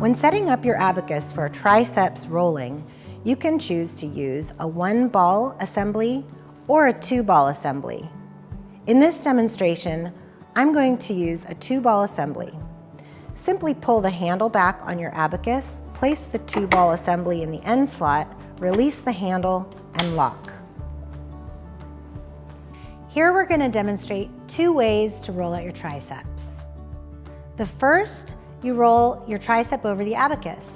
When setting up your abacus for triceps rolling, you can choose to use a 1-ball assembly or a 2-ball assembly. In this demonstration, I'm going to use a 2-ball assembly. Simply pull the handle back on your abacus, place the 2-ball assembly in the end slot, release the handle, and lock. Here we're going to demonstrate 2 ways to roll out your triceps. The first, you roll your tricep over the abacus.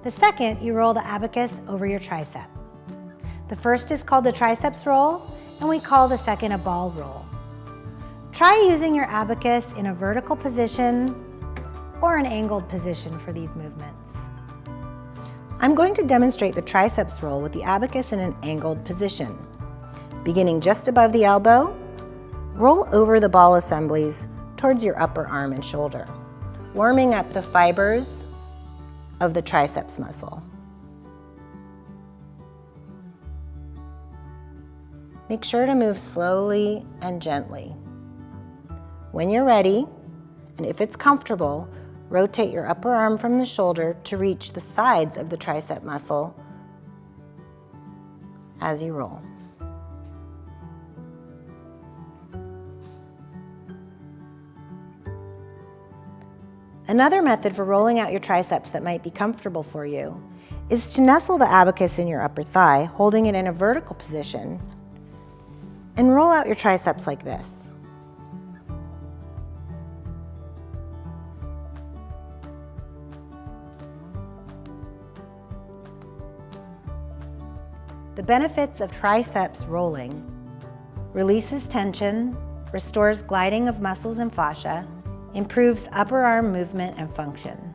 The second, you roll the abacus over your tricep. The first is called the triceps roll, and we call the second a ball roll. Try using your abacus in a vertical position or an angled position for these movements. I'm going to demonstrate the triceps roll with the abacus in an angled position. Beginning just above the elbow, roll over the ball assemblies towards your upper arm and shoulder, warming up the fibers of the triceps muscle. Make sure to move slowly and gently. When you're ready, and if it's comfortable, rotate your upper arm from the shoulder to reach the sides of the tricep muscle as you roll. Another method for rolling out your triceps that might be comfortable for you is to nestle the abacus in your upper thigh, holding it in a vertical position, and roll out your triceps like this. The benefits of triceps rolling: releases tension, restores gliding of muscles and fascia, improves upper arm movement and function.